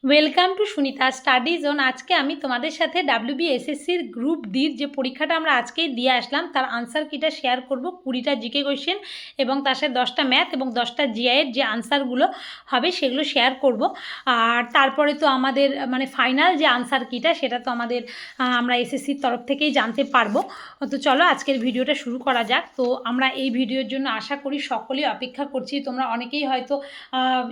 Welcome to Sunita study zone. আজকে আমি তোমাদের সাথে WBSSCর গ্রুপ ডির যে পরীক্ষাটা আমরা আজকেই দিয়ে আসলাম তার আনসার কিটা শেয়ার করব। 20টা জিকে কোয়েশ্চেন এবং তার সাথে 10টা ম্যাথ এবং 10টা জিআইয়ের যে আনসারগুলো হবে সেগুলো শেয়ার করব। আর তারপরে তো আমাদের ফাইনাল যে আনসার কিটা সেটা তো আমরা এসএসসির তরফ থেকেই জানতে পারবো। তো চলো আজকের ভিডিওটা শুরু করা যাক। তো আমরা এই ভিডিওর জন্য আশা করি সকলেই অপেক্ষা করছি। তোমরা অনেকেই হয়তো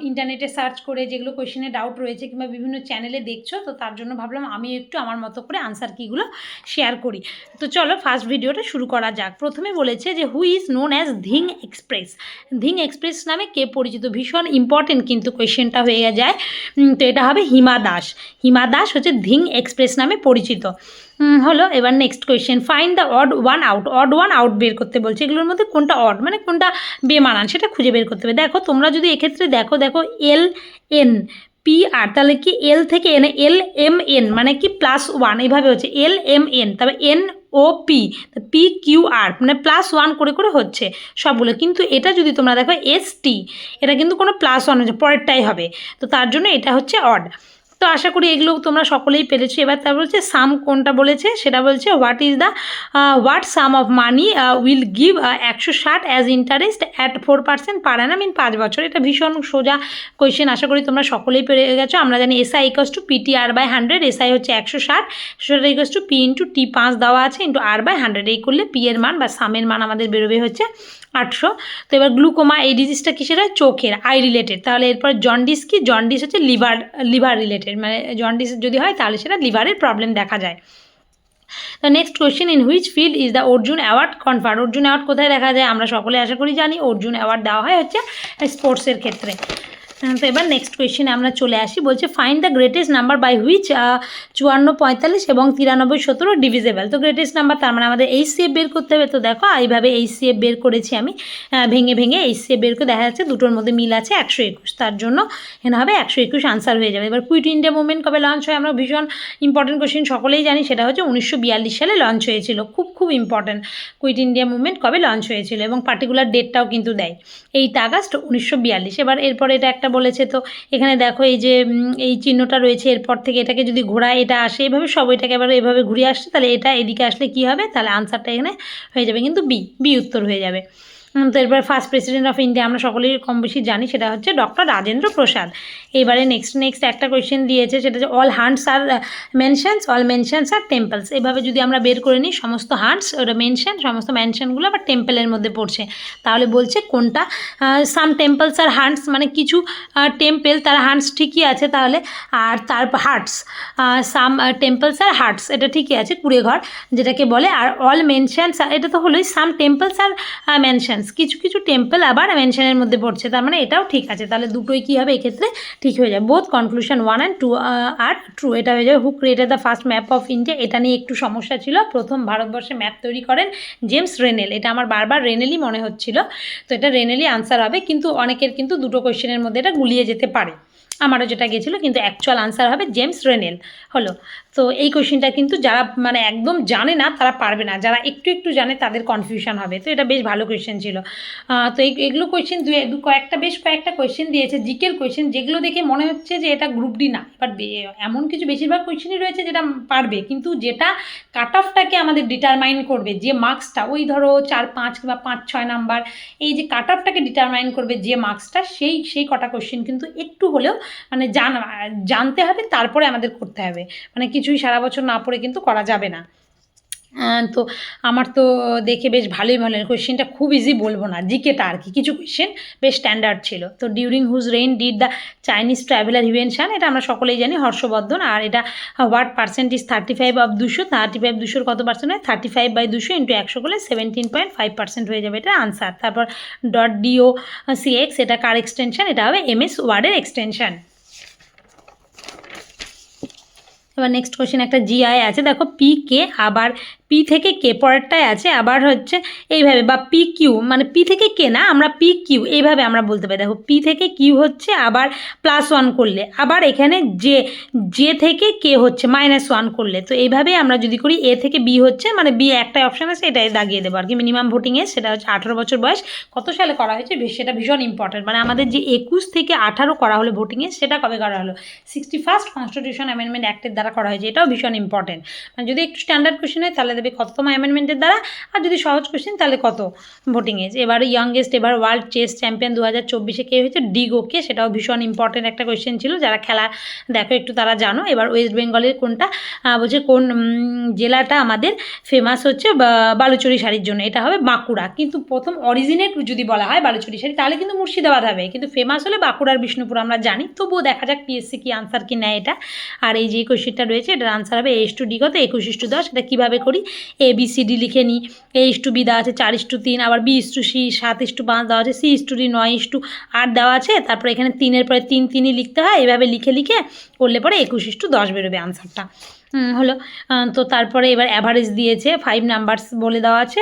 ইন্টারনেটে সার্চ করে যেগুলো কোয়েশ্চেনে ডাউট রয়েছে কিংবা বিভিন্ন চ্যানেলে দেখছো, তো তার জন্য ভাবলাম আমি একটু আমার মতো করে আনসার কিগুলো শেয়ার করি। তো চলো ফার্স্ট ভিডিওটা শুরু করা যাক। প্রথমে বলেছে যে who is known as Dhing express. Dhing express নামে কে পরিচিত? ভীষণ ইম্পর্টেন্ট কিন্তু কোয়েশ্চেনটা হয়ে যায়। তো এটা হবে হিমা দাস। হিমা দাস হচ্ছে ধিং এক্সপ্রেস নামে পরিচিত। হলো। এবার next question, find the odd one out. Odd one out বের করতে বলছে। এগুলোর মধ্যে কোনটা অড মানে কোনটা বেমানান সেটা খুঁজে বের করতে হবে। দেখো তোমরা যদি এক্ষেত্রে দেখো এল এন পি আর, তাহলে কি এল থেকে এন, এল এম এন মানে কি +1, এইভাবে হচ্ছে এল এম এন, তবে এন ও পি, পি কিউ আর মানে +1 করে করে হচ্ছে সবগুলো। কিন্তু এটা যদি তোমরা দেখো এস টি, এটা কিন্তু কোনো +1 হচ্ছে, পরেরটাই হবে। তো তার জন্য এটা হচ্ছে অড। তো আশা করি এগুলো তোমরা সকলেই পেরেছো। এবার তার বলছে সাম কোনটা বলেছে, সেটা বলছে what some of money will give 160 as interest at 4% per Anam in 5 বছর। এটা ভীষণ সোজা কোয়েশ্চেন, আশা করি তোমরা সকলেই পেরে গেছো। আমরা জানি SI = PTR/100। SI হচ্ছে 160, সেটা = P × T 5 দেওয়া আছে × R/100। এই করলে P এর মান বা সামের মান আমাদের বেরোবে হচ্ছে 800। তো এবার গ্লুকোমা, এই ডিজিজটা কিসের হয়? চোখের, আই রিলেটেড। তাহলে এরপর জন্ডিস কি? জন্ডিস হচ্ছে লিভার রিলেটেড, মানে জন্ডিস যদি হয় তাহলে সেটা লিভারের প্রবলেম দেখা যায়। The next question, in which field is the Arjun award conferred. Arjun award কোথায় দেখা যায়? আমরা সকলে আশা করি জানি অর্জুন অ্যাওয়ার্ড দেওয়া হয় হচ্ছে স্পোর্টসের ক্ষেত্রে। তো এবার নেক্সট কোয়েশ্চেনে আমরা চলে আসি। বলছে find the greatest number by which 54, 45 এবং 93, 17 ডিভিজেবল। তো গ্রেটেস্ট নাম্বার তার মানে আমাদের HCF বের করতে হবে। তো দেখো এইভাবে HCF বের করেছি আমি, ভেঙে ভেঙে HCF বের করে দেখা যাচ্ছে দুটোর মধ্যে মিল আছে 121। তার জন্য এখানে হবে 121 আনসার হয়ে যাবে। এবার কুইট ইন্ডিয়া মুভমেন্ট কবে লঞ্চ হয়? আমরা ভীষণ ইম্পর্টেন্ট কোয়েশ্চেন সকলেই জানি, সেটা হচ্ছে 1942 সালে লঞ্চ হয়েছিল। খুব খুব ইম্পর্টেন্ট কুইট ইন্ডিয়া মুভমেন্ট কবে লঞ্চ হয়েছিল এবং পার্টিকুলার ডেটটাও কিন্তু দেয়, 8 আগস্ট 1942। এবার এরপরে এটা একটা বলেছে, তো এখানে দেখো এই যে এই চিহ্নটা রয়েছে, এরপর থেকে এটাকে যদি ঘোরায় এটা আসে এভাবে, সব এটাকে এবার এভাবে ঘুরিয়ে আসছে, তাহলে এটা এদিকে আসলে কি হবে? তাহলে আনসারটা এখানে হয়ে যাবে কিন্তু বি উত্তর হয়ে যাবে। তো এরপর ফার্স্ট প্রেসিডেন্ট অফ ইন্ডিয়া আমরা সকলেই কম বেশি জানি, সেটা হচ্ছে ডক্টর রাজেন্দ্র প্রসাদ। এবারে নেক্সট একটা কোয়েশ্চেন দিয়েছে, সেটা হচ্ছে অল হান্টস আর মেনশনস, অল মেনশনস আর টেম্পলস। এভাবে যদি আমরা বের করে নিই, সমস্ত হান্টস ওটা মেনশন, সমস্ত মেনশনগুলো আবার টেম্পলের মধ্যে পড়ছে, তাহলে বলছে কোনটা? সাম টেম্পলস আর হান্টস মানে কিছু টেম্পল তার হান্টস ঠিকই আছে তাহলে, আর তার হার্টস, সাম টেম্পলস আর হার্টস এটা ঠিকই আছে, কুড়েঘর যেটাকে বলে। আর অল মেনশনস এটা তো হলোই সাম টেম্পলস আর মেনশনস, কিছু কিছু টেম্পল আবার মেনশনের মধ্যে পড়ছে, তার মানে এটাও ঠিক আছে। তাহলে দুটোই কী হবে এক্ষেত্রে? ঠিক হয়ে যাবে। Both conclusion 1 and 2 are true, এটা হয়ে যাবে। Who created the first map of India, এটা নিয়ে একটু সমস্যা ছিল। প্রথম ভারতবর্ষে ম্যাপ তৈরি করেন জেমস রেনেল। এটা আমার বারবার রেনেলই মনে হচ্ছিল, তো এটা রেনেলই আনসার হবে। কিন্তু অনেকের কিন্তু দুটো কোয়েশ্চেনের মধ্যে এটা গুলিয়ে যেতে পারে, আমারও যেটা গেছিলো, কিন্তু অ্যাকচুয়াল আনসার হবে জেমস রেনেল। হলো। তো এই কোয়েশ্চেনটা কিন্তু যারা একদম জানে না তারা পারবে না, যারা একটু একটু জানে তাদের কনফিউশন হবে। তো এটা বেশ ভালো কোয়েশ্চেন ছিল। তো এগুলো কোয়েশ্চেন বেশ কয়েকটা কোয়েশ্চেন দিয়েছে জিকের কোয়েশ্চেন, যেগুলো দেখে মনে হচ্ছে যে এটা গ্রুপ ডি না। বাট এমন কিছু বেশিরভাগ কোয়েশ্চেনই রয়েছে যেটা পারবে, কিন্তু যেটা কাট অফটাকে আমাদের ডিটারমাইন করবে, যে মার্কসটা ওই ধরো 4, 5 কিংবা 5, 6 নাম্বার, এই যে কাট অফটাকে ডিটারমাইন করবে যে মার্কসটা, সেই কটা কোয়েশ্চেন কিন্তু একটু হলেও জানতে হবে, তারপরে আমাদের করতে হবে। কিছুই সারা বছর না পড়ে কিন্তু করা যাবে না। তো আমার তো দেখে বেশ ভালোই মনে হলো। কোয়েশ্চেনটা খুব ইজি বলবো না, জিকেটা আর কি, কিছু কোয়েশ্চেন বেশ স্ট্যান্ডার্ড ছিল। তো during whose reign did the Chinese traveller Hiuen Tsang, এটা আমরা সকলেই জানি হর্ষবর্ধন। আর এটা হোয়াট পার্সেন্ট ইজ 35 of 200, 35 200 কত পার্সেন্ট হয়? 35/200 × 100 করলে 17.5% হয়ে যাবে, এটা আনসার। তারপর .docx এটা কার এক্সটেনশন? এটা হবে MS ওয়ার্ডের এক্সটেনশন। এবার নেক্সট কোয়েশ্চেন একটা জিআই আছে, দেখো PK আবার পি থেকে কে পরেরটায় আছে, আবার হচ্ছে এইভাবে, বা পি কিউ, মানে পি থেকে কে না, আমরা পি কিউ এইভাবে আমরা বলতে পারি। দেখো পি থেকে কিউ হচ্ছে, আবার +1 করলে, আবার এখানে জে থেকে কে হচ্ছে -1 করলে। তো এইভাবেই আমরা যদি করি এ থেকে বি হচ্ছে, মানে বি একটাই অপশান আছে, এটাই দাগিয়ে দেবো আর কি। মিনিমাম ভোটিং এজ সেটা হচ্ছে 18 বছর বয়স। কত সালে করা হয়েছে সেটা ভীষণ ইম্পর্টেন্ট, মানে আমাদের যে 21 থেকে 18 করা হলো ভোটিং এজ, সেটা কবে করা হলো? 61st কনস্টিটিউশন অ্যামেন্ডমেন্ট অ্যাক্টের দ্বারা করা হয়েছে। এটাও ভীষণ ইম্পর্টেন্ট, মানে যদি একটু স্ট্যান্ডার্ড কোয়েশ্চেন হয় তাহলে দেবে কততম অ্যামেন্ডমেন্টের দ্বারা, আর যদি সহজ কোয়েশ্চেন তাহলে কত ভোটিং এজ। এবার ইয়ংগেস্ট এবার ওয়ার্ল্ড চেস চ্যাম্পিয়ন 2024 কে হয়েছে? ডিগোকে। সেটাও ভীষণ ইম্পর্টেন্ট একটা কোয়েশ্চেন ছিল, যারা খেলা দেখো একটু তারা জানো। এবার ওয়েস্ট বেঙ্গলের কোনটা বলছে, কোন জেলাটা আমাদের ফেমাস হচ্ছে বালুচরী শাড়ির জন্য? এটা হবে বাঁকুড়া। কিন্তু প্রথম অরিজিনেট যদি বলা হয় বালুচরী শাড়ি, তাহলে কিন্তু মুর্শিদাবাদ হবে, কিন্তু ফেমাস হলে বাঁকুড়ার বিষ্ণুপুর আমরা জানি। তবুও দেখা যাক পিএসসি কি আনসার কি নেয় এটা। আর এই যে কোয়েশ্চেনটা রয়েছে, এটার আনসার হবে A/D কত? 21:10। এটা কীভাবে করি? ABCD লিখে নিই। A/B দেওয়া আছে 4:3, আবার B/C 7:5 দেওয়া আছে, C/D 9:8 দেওয়া আছে। তারপরে এখানে 3-এর পরে 3 লিখতে হয়। এভাবে লিখে করলে পরে 21:10 বেরোবে আনসারটা। হলো। তো তারপরে এবার অ্যাভারেজ দিয়েছে 5 নাম্বারস বলে দেওয়া আছে,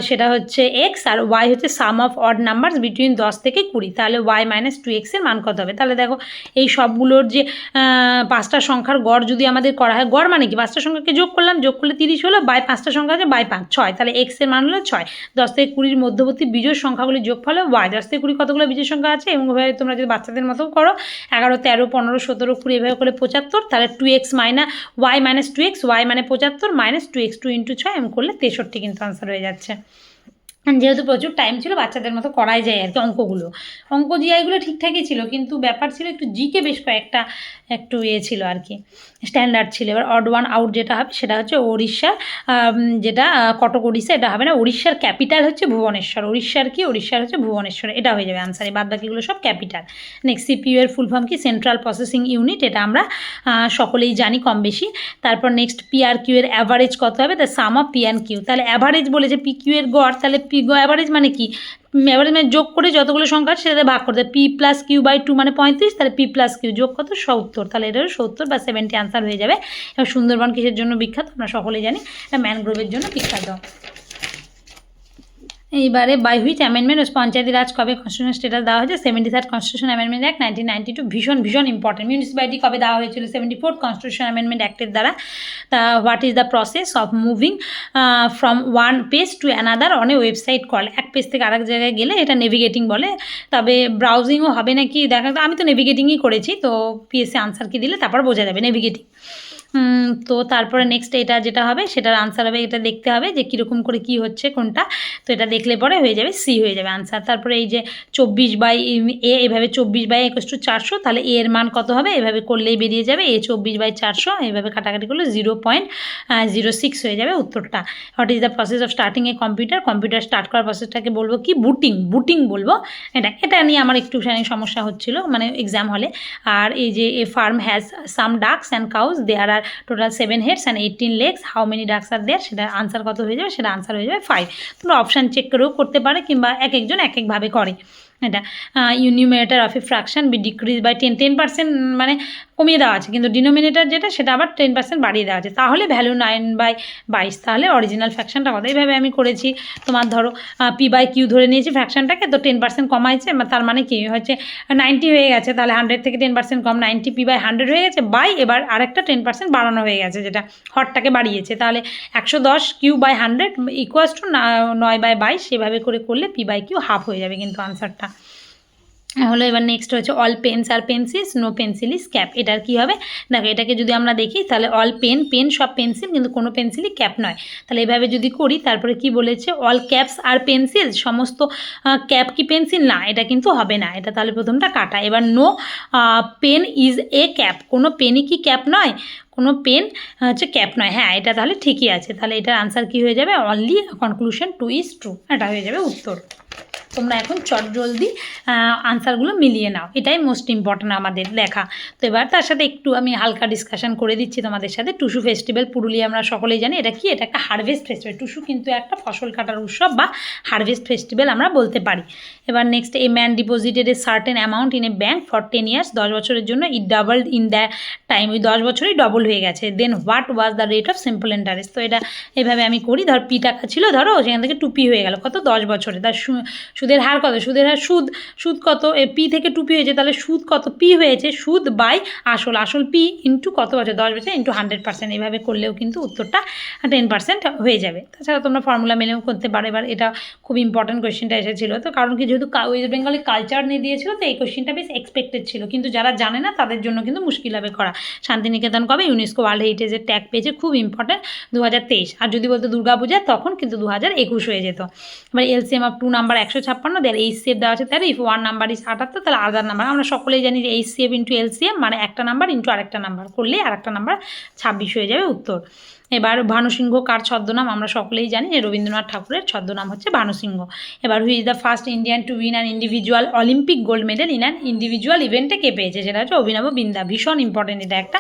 সেটা হচ্ছে এক্স, আর ওয়াই হচ্ছে সাম অফ অড নাম্বারস বিটুইন 10 থেকে 20। তাহলে y - 2x এর মান কত হবে? তাহলে দেখো এই সবগুলোর যে 5টা সংখ্যার গড় যদি আমাদের করা হয়, গড় মানে কি? 5টা সংখ্যাকে যোগ করলাম, যোগ করলে 30 হলো, বাই 5টা সংখ্যা আছে, বাই 5 6। তাহলে x এর মান হলো 6। 10 থেকে 20-র মধ্যবর্তী বিজোড় সংখ্যাগুলির যোগফল হবে y। 10 থেকে 20 কতগুলো বিজোড় সংখ্যা আছে? এবং এভাবে তোমরা যদি বাচ্চাদের মতো করো, 11 13 15 17 20 এভাবে করে 75। তাহলে 2x y - 2x, y মানে 75 - 2x, 2 × 6 এম করলে 63 কিন্তু আনসার হয়ে যাচ্ছে। যেহেতু প্রচুর টাইম ছিল, বাচ্চাদের মতো করাই যায় আর কি অঙ্কগুলো। অঙ্ক জিআইগুলো ঠিকঠাকই ছিল, কিন্তু ব্যাপার ছিল একটু জিকে বেশ কয়েকটা একটু ছিল আর কি, স্ট্যান্ডার্ড ছিল। এবার অড ওয়ান আউট যেটা হবে সেটা হচ্ছে উড়িষ্যা, যেটা কটক উড়িষ্যা, এটা হবে না। উড়িষ্যার ক্যাপিটাল হচ্ছে ভুবনেশ্বর। উড়িষ্যার কি? উড়িষ্যার হচ্ছে ভুবনেশ্বর, এটা হয়ে যাবে আনসার। বাদ বাকিগুলো সব ক্যাপিটাল। নেক্সট CPU এর ফুল ফর্ম কি? Central processing unit. এটা আমরা সকলেই জানি কম বেশি। তারপর নেক্সট PRQ এর অ্যাভারেজ কত হবে? The some of P&Q। তাহলে অ্যাভারেজ বলেছে PQ এর গড়, তাহলে অ্যাভারেজ মানে কি? অ্যাভারেজ মানে যোগ করে যতগুলো সংখ্যা আছে সেটাতে ভাগ করতে, P+Q/2 মানে 35। তাহলে P+Q যোগ কত? 70। তাহলে এটা 70 বা 70 আনসার হয়ে যাবে। এবার সুন্দরবন কিসের জন্য বিখ্যাত? আমরা সকলেই জানি, এটা ম্যানগ্রোভের জন্য বিখ্যাত। এইবারে বাই হুইচ অ্যামেন্ডমেন্ট পঞ্চায়েতি রাজ কবে কনস্টিটিউশন স্ট্যাটাস দেওয়া হয়েছে? 73rd constitution amendment act 1992। ভীষণ ইম্পর্টেন্ট। মিউনিসিপ্যালিটি কবে দেওয়া হয়েছিল? 74th কনস্টিটিউশন অ্যামেন্ডমেন্ট অ্যাক্টের দ্বারা। তা what is the process of moving from one page to another on a website call? এক পেজ থেকে আরেক জায়গায় গেলে এটা নেভিগেটিং বলে। তবে ব্রাউজিংও হবে নাকি দেখা, আমি তো নেভিগেটিংই করেছি, তো পিএসসি আনসার কি দিলে তারপর বোঝা যাবে নেভিগেটিং। তো তারপরে নেক্সট এটা যেটা হবে সেটার আনসার হবে, এটা দেখতে হবে যে কীরকম করে কি হচ্ছে কোনটা, তো এটা দেখলে পরে হয়ে যাবে সি হয়ে যাবে আনসার। তারপরে এই যে 24/a, এভাবে 24/400, তাহলে এ এর মান কত হবে? এভাবে করলেই বেরিয়ে যাবে A 24/400, এভাবে কাটাকাটি করলে 0.06 হয়ে যাবে উত্তরটা। What is the process of starting a computer? Computer start করার প্রসেসটাকে বলবো কি? বুটিং বলবো। এটা নিয়ে আমার একটুখানি সমস্যা হচ্ছিল মানে এক্সাম হলে। আর এই যে a farm has some ducks and cows, there are total 7 heads and 18 legs, how many ducks are there? সেটা আনসার কত হয়ে যাবে? সেটা আনসার হয়ে যাবে 5। তোমরা অপশান চেক করেও করতে পারে, কিংবা একজন এক একভাবে করে। এটা numerator of a fraction be decrease by 10% মানে কমিয়ে দেওয়া আছে, কিন্তু ডিনোমিনেটার যেটা সেটা আবার 10% বাড়িয়ে দেওয়া আছে। তাহলে ভ্যালু 9/22, তাহলে অরিজিনাল ফ্র্যাকশনটা কত? এইভাবে আমি করেছি। তোমার ধরো P/Q ধরে নিয়েছি ফ্র্যাকশনটাকে, তো 10% কমাইছে, তার মানে কি হচ্ছে 90 হয়ে গেছে, তাহলে 100 থেকে 10% কম, 90 P/100 হয়ে গেছে, বাই এবার আরেকটা 10% বাড়ানো হয়ে গেছে, যেটা হরটাকে বাড়িয়েছে। তাহলে 110 Q/100 ইকুয়ালস টু 9/22, সেভাবে করলে P/Q হাফ হয়ে যাবে কিন্তু আনসারটা হলো। এবার নেক্সট হচ্ছে all pens are pencils, no pencil is cap. এটার কী হবে? দেখো এটাকে যদি আমরা দেখি তাহলে অল পেন সব পেন্সিল, কিন্তু কোনো পেন্সিলই ক্যাপ নয়। তাহলে এভাবে যদি করি, তারপরে কি বলেছে? অল ক্যাপস আর পেন্সিল, সমস্ত ক্যাপ কি পেন্সিল? না, এটা কিন্তু হবে না, এটা তাহলে প্রথমটা কাটা। এবার no pen is a cap, কোনো পেনই কি ক্যাপ নয়? কোনো পেন হচ্ছে ক্যাপ নয়। হ্যাঁ, এটা তাহলে ঠিকই আছে। তাহলে এটার আনসার কি হয়ে যাবে? অনলি কনক্লুশন 2 is true, এটা হয়ে যাবে উত্তর। তোমরা এখন চটজলদি আনসারগুলো মিলিয়ে নাও, এটাই মোস্ট ইম্পর্ট্যান্ট আমাদের লেখা। তো এবার তার সাথে একটু আমি হালকা ডিসকাশন করে দিচ্ছি তোমাদের সাথে। টুসু ফেস্টিভ্যাল পুরুলিয়া আমরা সকলেই জানি এটা কি, এটা একটা হারভেস্ট ফেস্টিভ্যাল। টুসু কিন্তু একটা ফসল কাটার উৎসব বা হারভেস্ট ফেস্টিভ্যাল আমরা বলতে পারি। এবার next, a man deposited a certain amount in a bank for 10 years, 10 বছরের জন্য, it doubled in the time, ওই 10 বছরেই ডবল হয়ে গেছে। Then what was the rate of simple interest. তো এটা এভাবে আমি করি, ধর পি টাকা ছিল, ধরো সেখান থেকে 2p হয়ে গেল, কত 10 বছরে। তার সুদের হার কত, সুদের হার সুদ কত, পি থেকে 2p হয়েছে, তাহলে সুদ কত, পি হয়েছে, সুদ বাই আসল পি ইন্টু কত বছর, 10 বছর ইন্টু 100%, এইভাবে করলেও কিন্তু উত্তরটা 10% হয়ে যাবে। তাছাড়া তোমরা ফর্মুলা মেলেও করতে পারো। এবার এটা খুব ইম্পর্টেন্ট কোয়েশ্চেনটা এসেছিলো, তো কারণ কি যেহেতু ওয়েস্ট বেঙ্গলে কালচার নিয়ে দিয়েছিল, তো এই কোয়েশ্চেনটা বেশ এক্সপেক্টেড ছিল, কিন্তু যারা জানে না তাদের জন্য কিন্তু মুশকিল হবে করা। শান্তিনিকেতন কবে ইউনেস্কো ওয়ার্ল্ড হেরিটেজের ট্যাগ পেয়েছে, খুব ইম্পর্টেন্ট, 2023। আর যদি বলতো দুর্গাপূজা তখন কিন্তু 2021 হয়ে যেত। এবার এলসিএম অফ 2 নাম্বার 156, দেওয়ার এইচসিএফ দেওয়া আছে 13, ইফ 1 নাম্বার ইজ 78, তাহলে আদার নাম্বার আমরা সকলেই জানি যে এইচসিএফ ইন্টু এলসিএম মানে একটা নাম্বার ইন্টু আরেকটা নাম্বার করলে আরেকটা নাম্বার 26 হয়ে যাবে উত্তর। এবার ভানুসিংহ কার ছদ্মনাম, আমরা সকলেই জানি যে রবীন্দ্রনাথ ঠাকুরের ছদ্মনাম হচ্ছে ভানুসিংহ। এবার হুই is the first Indian to win an individual Olympic gold medal in an individual ইভেন্টে কে পেয়েছে, সেটা হচ্ছে অভিনব বিন্দা। ভীষণ ইম্পর্টেন্ট এটা একটা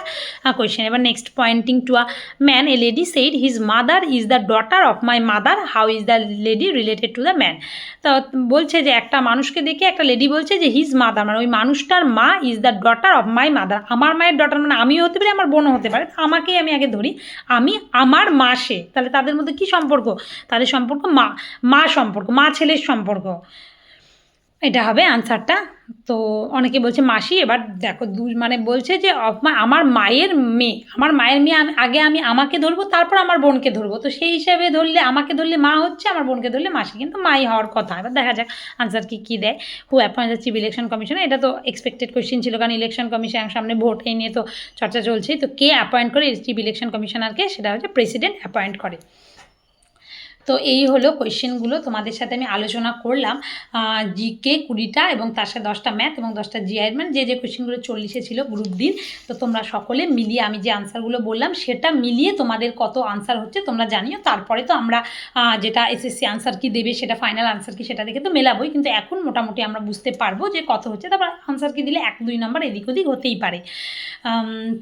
কোয়েশ্চেন। এবার next, pointing to a man a lady said his mother is the daughter of my mother, how is the lady related to the man. তো বলছে যে একটা মানুষকে দেখে একটা লেডি বলছে যে হিজ মাদার মানে ওই মানুষটার মা is the daughter of my mother, আমার মায়ের ডটার মানে আমিও হতে পারি, আমার বোনও হতে পারে, আমাকেই আমি আগে ধরি, আমি আমার মা সে, তাহলে তাদের মধ্যে কি সম্পর্ক, তাদের সম্পর্ক মা সম্পর্ক, মা ছেলের সম্পর্ক, এটা হবে আনসারটা। তো অনেকে বলছে মাসি, এবার দেখো মানে বলছে যে আমার মায়ের মেয়ে, আমি আমাকে ধরবো, তারপর আমার বোনকে ধরবো, তো সেই হিসাবে ধরলে আমাকে ধরলে মা হচ্ছে, আমার বোনকে ধরলে মাসি, কিন্তু মাই হওয়ার কথা। এবার দেখা যাক আনসার কী দেয়। Who appoint the chief election commissioner, এটা তো এক্সপেক্টেড কোয়েশ্চেন ছিল, কারণ ইলেকশন কমিশন সামনে ভোট, এই নিয়ে তো চর্চা চলছেই। তো কে অ্যাপয়েন্ট করে চিফ ইলেকশন কমিশনারকে, সেটা হচ্ছে প্রেসিডেন্ট অ্যাপয়েন্ট করে। তো এই হলো কোয়েশ্চেনগুলো তোমাদের সাথে আমি আলোচনা করলাম, জিকে 20টা এবং তার সাথে 10টা ম্যাথ এবং 10টা জিআই, মানে যে কোয়েশ্চেনগুলো 40-এ ছিল গ্রুপ ডির। তো তোমরা সকলে মিলিয়ে আমি যে আনসারগুলো বললাম সেটা মিলিয়ে তোমাদের কত আনসার হচ্ছে তোমরা জানিও। তারপরে তো আমরা যেটা এসএসসি আনসার কি দেবে, সেটা ফাইনাল আনসার কি সেটা দেখে তো মেলাবোই, কিন্তু এখন মোটামুটি আমরা বুঝতে পারবো যে কত হচ্ছে। তারপর আনসার কি দিলে 1-2 নাম্বার এদিক ওদিক হতেই পারে।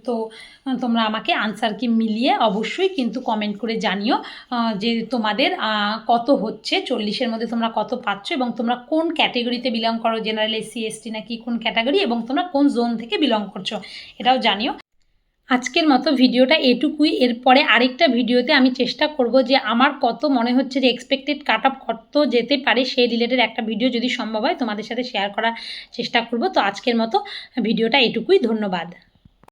তো তোমরা আমাকে আনসার কি মিলিয়ে অবশ্যই কিন্তু কমেন্ট করে জানিও যে তোমাদের কত হচ্ছে, 40-এর মধ্যে তোমরা কত পাচ্ছ, এবং তোমরা কোন ক্যাটেগরিতে বিলং করো, জেনারেল, এসসি, এসটি নাকি কোন ক্যাটাগরি, এবং তোমরা কোন জোন থেকে বিলং করছো এটাও জানিও। আজকের মতো ভিডিওটা এটুকুই। এরপরে আরেকটা ভিডিওতে আমি চেষ্টা করব যে আমার কত মনে হচ্ছে যে এক্সপেক্টেড কাট অফ কত যেতে পারে সেই রিলেটেড একটা ভিডিও যদি সম্ভব হয় তোমাদের সাথে শেয়ার করার চেষ্টা করব। তো আজকের মতো ভিডিওটা এটুকুই, ধন্যবাদ।